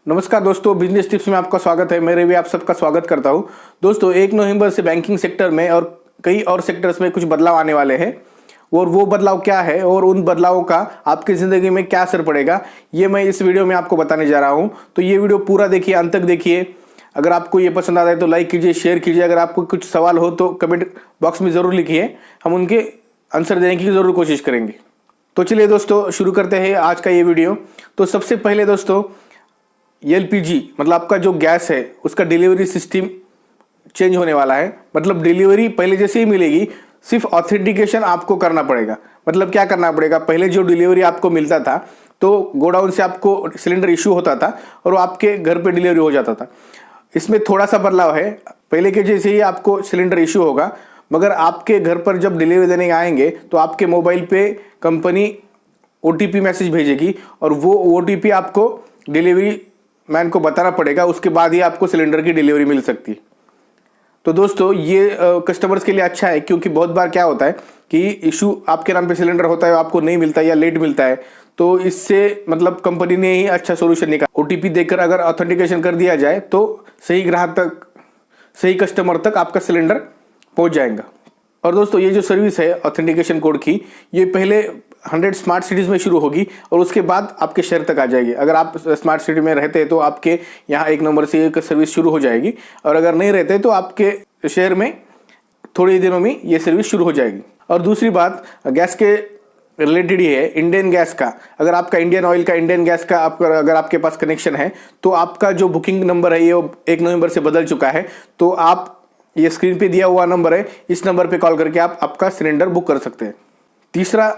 नमस्कार दोस्तों, business tips में आपका स्वागत है। मेरे भी आप सबका स्वागत करता हूं। दोस्तों 1 नवंबर से बैंकिंग सेक्टर में और कई और सेक्टर्स में कुछ बदलाव आने वाले हैं और वो बदलाव क्या है और उन बदलावों का आपकी ज़िंदगी में क्या असर पड़ेगा, ये मैं इस वीडियो में आपको बताने जा रहा हूं। तो ये वीडियो पूरा देखिए, अंत तक देखिए। अगर आपको ये पसंद आता है तो लाइक कीजिए, शेयर कीजिए। अगर आपको कुछ सवाल हो तो कमेंट बॉक्स में ज़रूर लिखिए, हम उनके आंसर देने की ज़रूर कोशिश करेंगे। तो चलिए दोस्तों, शुरू करते हैं आज का ये वीडियो। तो सबसे पहले दोस्तों, एलपीजी मतलब आपका जो गैस है उसका डिलीवरी सिस्टम चेंज होने वाला है। मतलब डिलीवरी पहले जैसे ही मिलेगी, सिर्फ ऑथेंटिकेशन आपको करना पड़ेगा। मतलब क्या करना पड़ेगा, पहले जो डिलीवरी आपको मिलता था तो गोडाउन से आपको सिलेंडर इशू होता था और वो आपके घर पे डिलीवरी हो जाता था। इसमें थोड़ा सा बदलाव है, पहले के जैसे ही आपको सिलेंडर इशू होगा, मगर आपके घर पर जब डिलीवरी देने आएंगे तो आपके मोबाइल पे कंपनी ओटीपी मैसेज भेजेगी और वो ओटीपी आपको डिलीवरी मैन को बताना पड़ेगा। उसके बाद ही आपको सिलेंडर की डिलीवरी मिल सकती है। तो दोस्तों ये कस्टमर्स के लिए अच्छा है, क्योंकि बहुत बार क्या होता है कि इशू आपके नाम पे सिलेंडर होता है, आपको नहीं मिलता या लेट मिलता है। तो इससे मतलब कंपनी ने ही अच्छा सोल्यूशन निकाला। ओटीपी देकर अगर ऑथेंटिकेशन कर दिया जाए तो सही ग्राहक तक, सही कस्टमर तक आपका सिलेंडर पहुंच जाएगा। और दोस्तों ये जो सर्विस है ऑथेंटिकेशन कोड की, ये पहले 100 स्मार्ट सिटीज़ में शुरू होगी और उसके बाद आपके शहर तक आ जाएगी। अगर आप स्मार्ट सिटी में रहते हैं तो आपके यहाँ 1 नंबर से एक सर्विस शुरू हो जाएगी, और अगर नहीं रहते तो आपके शहर में थोड़े दिनों में ये सर्विस शुरू हो जाएगी। और दूसरी बात गैस के रिलेटेड ही है, इंडियन गैस का। अगर आपका इंडियन ऑयल का, इंडियन गैस का अगर आपके पास कनेक्शन है तो आपका जो बुकिंग नंबर है ये 1 नवंबर से बदल चुका है। तो आप, ये स्क्रीन पे दिया हुआ नंबर है, इस नंबर पे कॉल करके आप आपका सिलेंडर बुक कर सकते हैं। तीसरा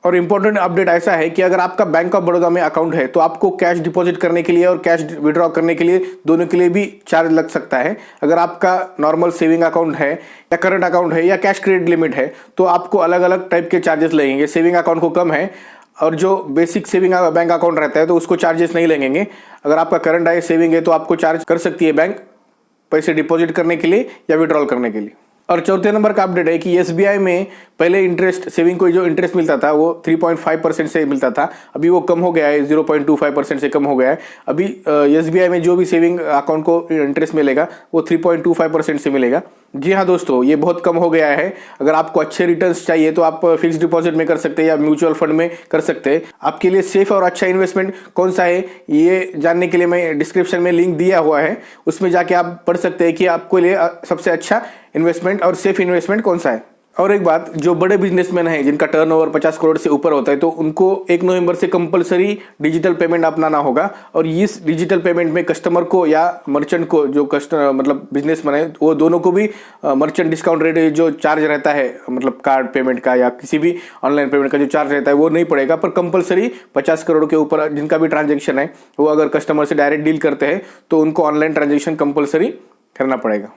और इम्पोर्टेंट अपडेट ऐसा है कि अगर आपका बैंक ऑफ बड़ौदा में अकाउंट है तो आपको कैश डिपॉजिट करने के लिए और कैश विड्रॉ करने के लिए, दोनों के लिए भी चार्ज लग सकता है। अगर आपका नॉर्मल सेविंग अकाउंट है या करंट अकाउंट है या कैश क्रेडिट लिमिट है तो आपको अलग अलग टाइप के चार्जेस लगेंगे। सेविंग अकाउंट को कम है, और जो बेसिक सेविंग बैंक अकाउंट रहता है तो उसको चार्जेस नहीं लगेंगे। अगर आपका करंट है, सेविंग है, तो आपको चार्ज कर सकती है बैंक पैसे डिपॉजिट करने के लिए या विड्रॉल करने के लिए। और चौथे नंबर का अपडेट है कि एसबीआई में पहले इंटरेस्ट, सेविंग को जो इंटरेस्ट मिलता था वो 3.5% से मिलता था, अभी वो कम हो गया है, 0.25% से कम हो गया है। अभी एसबीआई में जो भी सेविंग अकाउंट को इंटरेस्ट मिलेगा वो 3.25% से मिलेगा। जी हाँ दोस्तों, ये बहुत कम हो गया है। अगर आपको अच्छे रिटर्न्स चाहिए तो आप फिक्स डिपॉजिट में कर सकते हैं या म्यूचुअल फंड में कर सकते हैं। आपके लिए सेफ और अच्छा इन्वेस्टमेंट कौन सा है, ये जानने के लिए मैं डिस्क्रिप्शन में लिंक दिया हुआ है, उसमें जाके आप पढ़ सकते हैं कि आपके लिए सबसे अच्छा इन्वेस्टमेंट और सेफ इन्वेस्टमेंट कौन सा है। और एक बात, जो बड़े बिजनेसमैन हैं जिनका टर्नओवर 50 करोड़ से ऊपर होता है तो उनको 1 नवंबर से कंपलसरी डिजिटल पेमेंट अपनाना होगा। और इस डिजिटल पेमेंट में कस्टमर को या मर्चेंट को, जो कस्टमर मतलब बिजनेसमैन है, वो दोनों को भी मर्चेंट डिस्काउंट रेट जो चार्ज रहता है, मतलब कार्ड पेमेंट का या किसी भी ऑनलाइन पेमेंट का जो चार्ज रहता है वो नहीं पड़ेगा। पर कंपलसरी 50 करोड़ के ऊपर जिनका भी ट्रांजेक्शन है वो अगर कस्टमर से डायरेक्ट डील करते हैं तो उनको ऑनलाइन ट्रांजेक्शन कंपलसरी करना पड़ेगा।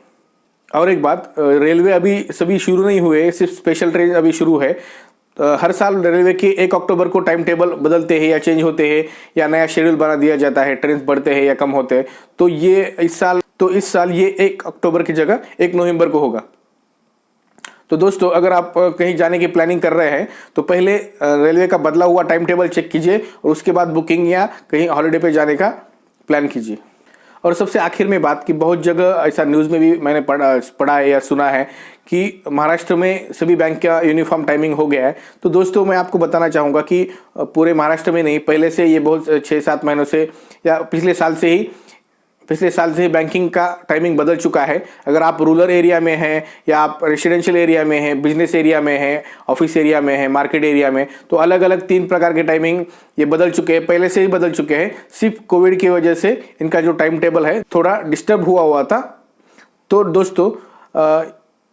और एक बात, रेलवे अभी सभी शुरू नहीं हुए, सिर्फ स्पेशल ट्रेन अभी शुरू है। हर साल रेलवे के 1 अक्टूबर को टाइम टेबल बदलते हैं या चेंज होते हैं या नया शेड्यूल बना दिया जाता है, ट्रेन बढ़ते हैं या कम होते हैं। तो ये इस साल ये 1 अक्टूबर की जगह 1 नवंबर को होगा। तो दोस्तों अगर आप कहीं जाने की प्लानिंग कर रहे हैं तो पहले रेलवे का बदला हुआ टाइम टेबल चेक कीजिए और उसके बाद बुकिंग या कहीं हॉलीडे पे जाने का प्लान कीजिए। और सबसे आखिर में बात, कि बहुत जगह ऐसा न्यूज़ में भी मैंने पढ़ा है या सुना है कि महाराष्ट्र में सभी बैंक का यूनिफॉर्म टाइमिंग हो गया है। तो दोस्तों मैं आपको बताना चाहूँगा कि पूरे महाराष्ट्र में नहीं, पहले से ये बहुत 6-7 महीनों से या पिछले साल से ही बैंकिंग का टाइमिंग बदल चुका है। अगर आप रूरल एरिया में हैं या आप रेसिडेंशियल एरिया में हैं, बिजनेस एरिया में हैं, ऑफिस एरिया में हैं, मार्केट एरिया में, तो अलग अलग 3 प्रकार के टाइमिंग ये बदल चुके हैं, पहले से ही बदल चुके हैं। सिर्फ कोविड की वजह से इनका जो टाइम टेबल है थोड़ा डिस्टर्ब हुआ था। तो दोस्तों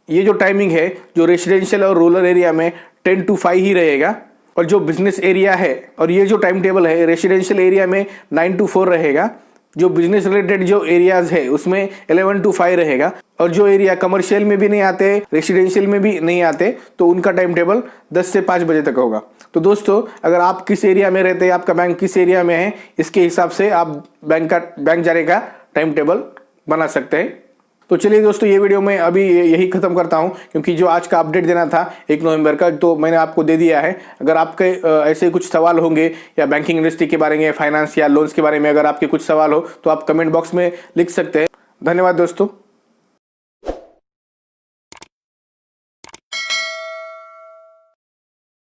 ये जो टाइमिंग है, जो रेसिडेंशियल और रूरल एरिया में 10 to 5 ही रहेगा, और जो बिजनेस एरिया है, और ये जो टाइम टेबल है रेसिडेंशियल एरिया में 9 to 4 रहेगा, जो बिजनेस रिलेटेड जो एरियाज है उसमें 11 to 5 रहेगा, और जो एरिया कमर्शियल में भी नहीं आते, रेसिडेंशियल में भी नहीं आते, तो उनका टाइम टेबल 10 से 5 बजे तक होगा। तो दोस्तों अगर आप किस एरिया में रहते हैं, आपका बैंक किस एरिया में है, इसके हिसाब से आप बैंक जाने का टाइम टेबल बना सकते हैं। तो चलिए दोस्तों, ये वीडियो मैं अभी यही खत्म करता हूं, क्योंकि जो आज का अपडेट देना था 1 नवंबर का तो मैंने आपको दे दिया है। अगर आपके ऐसे कुछ सवाल होंगे या बैंकिंग इंडस्ट्री के बारे में, फाइनेंस या लोन्स के बारे में अगर आपके कुछ सवाल हो तो आप कमेंट बॉक्स में लिख सकते हैं। धन्यवाद दोस्तों।